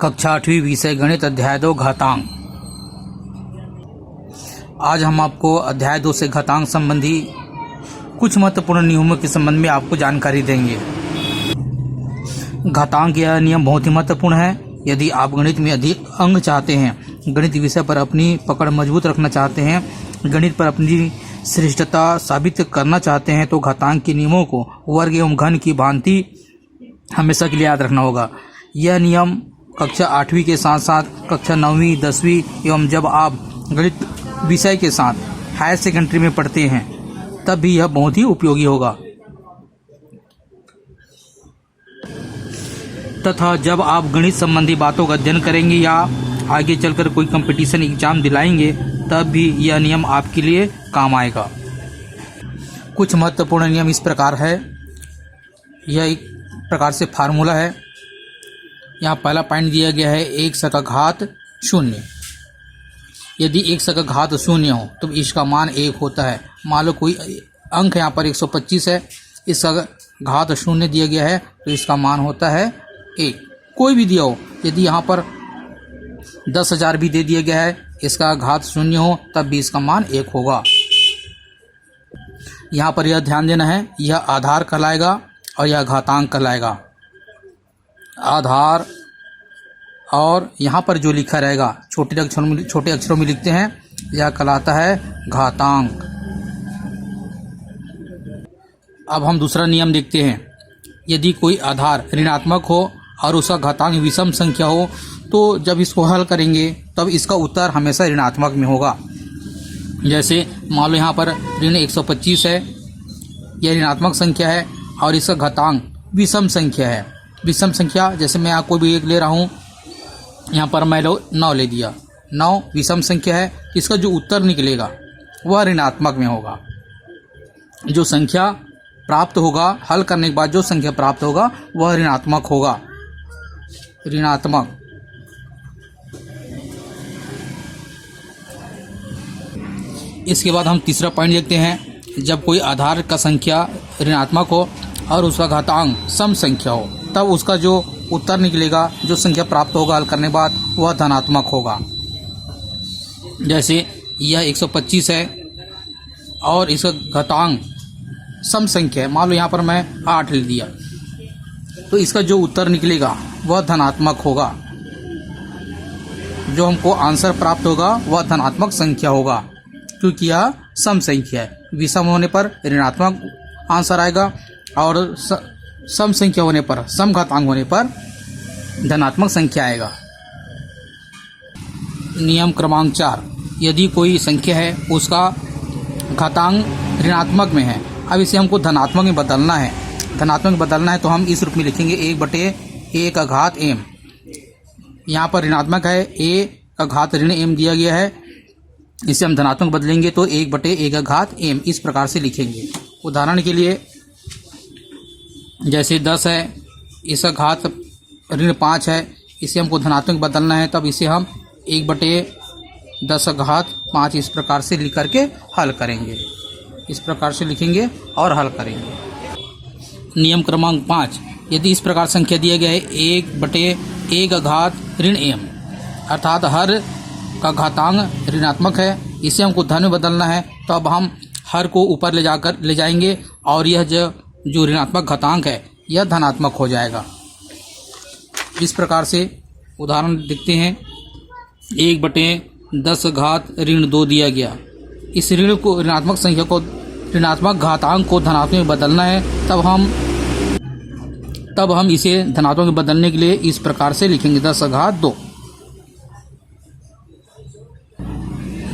कक्षा 8वीं विषय गणित अध्याय 2 घातांक। आज हम आपको अध्याय 2 से घातांक संबंधी कुछ महत्वपूर्ण नियमों के संबंध में आपको जानकारी देंगे। घातांक यह नियम बहुत ही महत्वपूर्ण है। यदि आप गणित में अधिक अंक चाहते हैं, गणित विषय पर अपनी पकड़ मजबूत रखना चाहते हैं, गणित पर अपनी श्रेष्ठता साबित करना चाहते हैं, तो घातांक के नियमों को वर्ग एवं घन की भांति हमेशा के लिए याद रखना होगा। यह नियम कक्षा 8वीं के साथ साथ कक्षा 9वीं, 10वीं एवं जब आप गणित विषय के साथ हायर सेकेंडरी में पढ़ते हैं तब भी यह बहुत ही उपयोगी होगा। तथा जब आप गणित संबंधी बातों का अध्ययन करेंगे या आगे चलकर कोई कंपटीशन एग्जाम दिलाएंगे तब भी यह नियम आपके लिए काम आएगा। कुछ महत्वपूर्ण नियम इस प्रकार है। यह एक प्रकार से फार्मूला है। यहाँ पहला पॉइंट दिया गया है 1 का घात 0। यदि 1 का घात 0 हो तो इसका मान 1 होता है। मान लो कोई अंक यहाँ पर 125 है, इसका घात 0 दिया गया है तो इसका मान होता है 1। कोई भी दिया हो, यदि यहाँ पर 10,000 भी दे दिया गया है, इसका घात 0 हो तब भी इसका मान 1 होगा। यहाँ पर यह ध्यान देना है, यह आधार कहलाएगा और यह घातांक कहलाएगा। आधार और यहाँ पर जो लिखा रहेगा छोटे अक्षरों में लिखते हैं, यह कहलाता है घातांक। अब हम दूसरा नियम देखते हैं। यदि कोई आधार ऋणात्मक हो और उसका घातांक विषम संख्या हो तो जब इसको हल करेंगे तब इसका उत्तर हमेशा ऋणात्मक में होगा। जैसे मान लो यहाँ पर ऋण 125 है, यह ऋणात्मक संख्या है और इसका घातांक विषम संख्या है। विषम संख्या जैसे मैं आपको भी एक ले रहा हूँ, यहाँ पर मैं 9 ले दिया। 9 विषम संख्या है, इसका जो उत्तर निकलेगा वह ऋणात्मक में होगा। जो संख्या प्राप्त होगा हल करने के बाद जो संख्या प्राप्त होगा वह ऋणात्मक होगा। ऋणात्मक। इसके बाद हम तीसरा पॉइंट देखते हैं। जब कोई आधार का संख्या ऋणात्मक हो और उसका घातांक सम संख्या हो तब उसका जो उत्तर निकलेगा, जो संख्या प्राप्त होगा हल करने के बाद, वह धनात्मक होगा। जैसे यह 125 है और इसका घातांक सम संख्या है, मान लो यहाँ पर मैं 8 ले दिया, तो इसका जो उत्तर निकलेगा वह धनात्मक होगा। जो हमको आंसर प्राप्त होगा वह धनात्मक संख्या होगा, क्योंकि यह सम संख्या है। विषम होने पर ऋणात्मक आंसर आएगा और सम संख्या होने पर, सम घातांक होने पर धनात्मक संख्या आएगा। नियम क्रमांक 4। यदि कोई संख्या है उसका घातांक ऋणात्मक में है, अब इसे हमको धनात्मक में बदलना है। धनात्मक में बदलना है तो हम इस रूप में लिखेंगे 1/a का घात m। यहाँ पर ऋणात्मक है, a का घात ऋण m दिया गया है, इसे हम धनात्मक बदलेंगे तो 1/a का घात m इस प्रकार से लिखेंगे। उदाहरण के लिए जैसे 10 है, इसका घात ऋण 5 है, इसे हमको धनात्मक बदलना है, तब इसे हम 1/10 का घात 5 इस प्रकार से लिख करके हल करेंगे। इस प्रकार से लिखेंगे और हल करेंगे। नियम क्रमांक 5। यदि इस प्रकार संख्या दिया गया है 1/a का घात ऋण m, अर्थात हर का घातांक ऋणात्मक है, इसे हमको धन में बदलना है, तो अब हम हर को ऊपर ले जाएंगे और यह जो ऋणात्मक घातांक है यह धनात्मक हो जाएगा। इस प्रकार से उदाहरण देखते हैं। 1/10 घात ऋण 2 दिया गया। इस ऋण को ऋणात्मक संख्या को, ऋणात्मक घातांक को धनात्मक में बदलना है, तब हम इसे धनात्मक में बदलने के लिए इस प्रकार से लिखेंगे 10 का घात 2।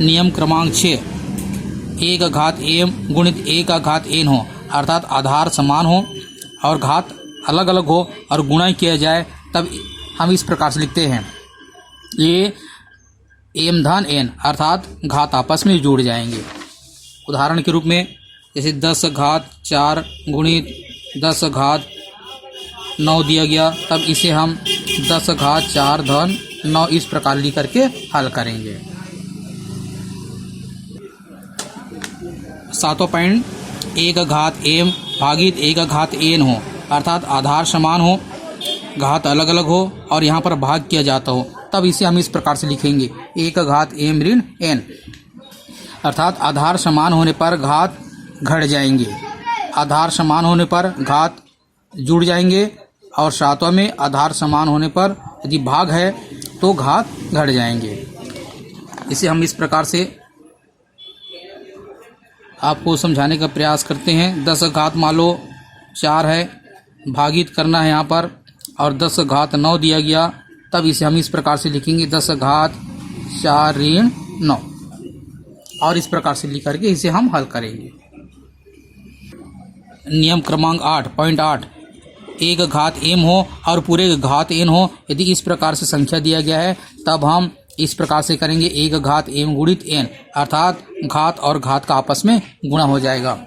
नियम क्रमांक 6। a का घात m गुणित a का घात n हो, अर्थात आधार समान हो और घात अलग अलग हो और गुणा किया जाए, तब हम इस प्रकार से लिखते हैं ये m धन n, अर्थात घात आपस में जुड़ जाएंगे। उदाहरण के रूप में जैसे 10 घात 4 गुणित 10 घात 9 दिया गया, तब इसे हम 10 घात 4 धन 9 इस प्रकार लिख करके हल करेंगे। 7वां पॉइंट, a का घात m भागित a का घात n हो, अर्थात आधार समान हो घात अलग अलग हो और यहाँ पर भाग किया जाता हो, तब इसे हम इस प्रकार से लिखेंगे, a का घात m ऋण n, अर्थात आधार समान होने पर घात घट जाएंगे, आधार समान होने पर घात जुड़ जाएंगे और सातवां में आधार समान होने पर यदि भाग है तो घात घट जाएंगे। इसे हम इस प्रकार से आपको समझाने का प्रयास करते हैं। 10 घात मान लो 4 है, भागित करना है यहाँ पर, और 10 घात 9 दिया गया, तब इसे हम इस प्रकार से लिखेंगे 10 घात 4 ऋण 9, और इस प्रकार से लिख करके इसे हम हल करेंगे। नियम क्रमांक 8.8, एक घात m हो और पूरे घात n हो, यदि इस प्रकार से संख्या दिया गया है तब हम इस प्रकार से करेंगे, एक घात m गुणित n, अर्थात घात और घात का आपस में गुणा हो जाएगा।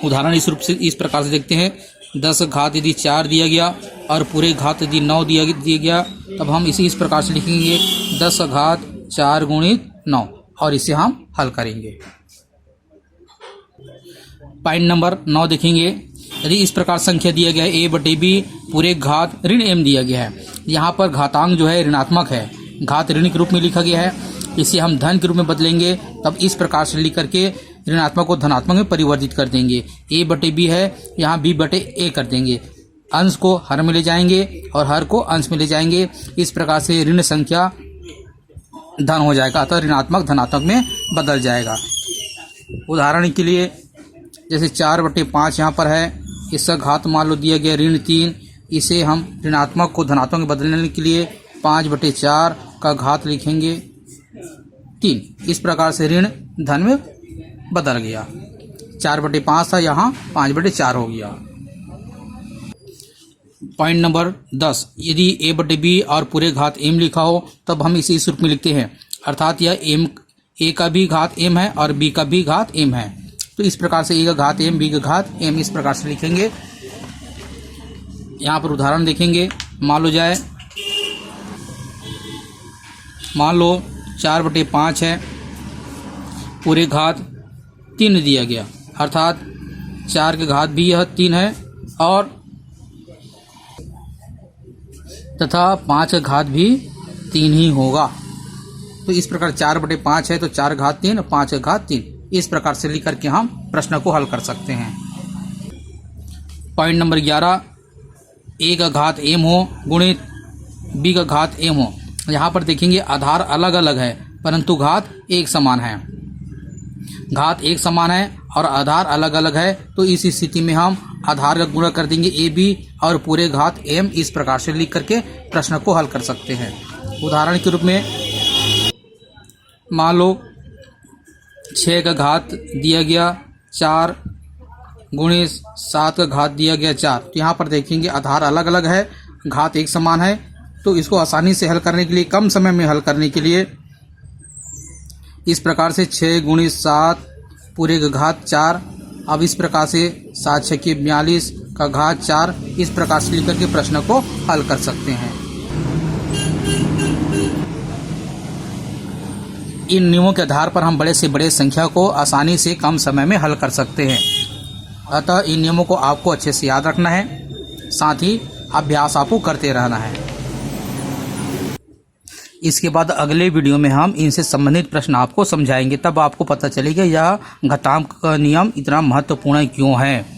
उदाहरण इस रूप से इस प्रकार से देखते हैं, 10 घात यदि 4 दिया गया और पूरे घात यदि 9 दिया गया, तब हम इसे इस प्रकार से लिखेंगे 10 घात 4 गुणित 9, और इसे हम हल करेंगे। पॉइंट नंबर 9 देखेंगे, यदि इस प्रकार संख्या दिया गया है a बटे b पूरे घात ऋण m दिया गया है, यहाँ पर घातांक जो है ऋणात्मक है, घात ऋण के रूप में लिखा गया है, इसे हम धन के रूप में बदलेंगे, तब इस प्रकार से लिख करके ऋणात्मक को धनात्मक में परिवर्तित कर देंगे। a बटे b है, यहाँ b बटे a कर देंगे, अंश को हर में ले जाएंगे और हर को अंश में ले जाएंगे, इस प्रकार से ऋण संख्या धन हो जाएगा, अतः ऋणात्मक धनात्मक में बदल जाएगा। उदाहरण के लिए जैसे 4 बटे 5 यहाँ पर है, इसका घात मान लो दिया गया ऋण 3, इसे हम ऋणात्मक को धनात्मक में बदलने के लिए 5 बटे 4 का घात लिखेंगे 3, इस प्रकार से ऋण धन में बदल गया। 4 बटे 5 था, यहाँ 5 बटे 4 हो गया। पॉइंट नंबर 10, यदि a बटे b और पूरे घात m लिखा हो तब हम इसे इस रूप में लिखते हैं, अर्थात यह a का भी घात m है और b का भी घात m है, तो इस प्रकार से a का घात m b का घात m इस प्रकार से लिखेंगे। यहाँ पर उदाहरण देखेंगे, मान लो 4 बटे 5 है, पूरे घात 3 दिया गया, अर्थात 4 के घात भी यह 3 है और तथा 5 का घात भी 3 ही होगा, तो इस प्रकार 4 बटे 5 है तो 4 घात 3 और 5 का घात 3, इस प्रकार से लिख करके हम प्रश्न को हल कर सकते हैं। पॉइंट नंबर 11, a का घात m हो गुणित b का घात m हो, यहाँ पर देखेंगे आधार अलग अलग है परंतु घात एक समान है, घात एक समान है और आधार अलग अलग है, तो इस स्थिति में हम आधार का गुणा कर देंगे a b और पूरे घात m, इस प्रकार से लिख करके प्रश्न को हल कर सकते हैं। उदाहरण के रूप में मान लो 6 का घात दिया गया 4 गुणित 7 का घात दिया गया 4, तो यहाँ पर देखेंगे आधार अलग अलग है, घात एक समान है, तो इसको आसानी से हल करने के लिए, कम समय में हल करने के लिए इस प्रकार से 6 गुणित 7 पूरे का घात 4, अब इस प्रकार से 7 6 की 42 का घात 4, इस प्रकार से लिखकर के प्रश्न को हल कर सकते हैं। इन नियमों के आधार पर हम बड़े से बड़े संख्या को आसानी से कम समय में हल कर सकते हैं, अतः इन नियमों को आपको अच्छे से याद रखना है, साथ ही अभ्यास आपको करते रहना है। इसके बाद अगले वीडियो में हम इनसे संबंधित प्रश्न आपको समझाएंगे, तब आपको पता चलेगा यह घातांक का नियम इतना महत्वपूर्ण क्यों है।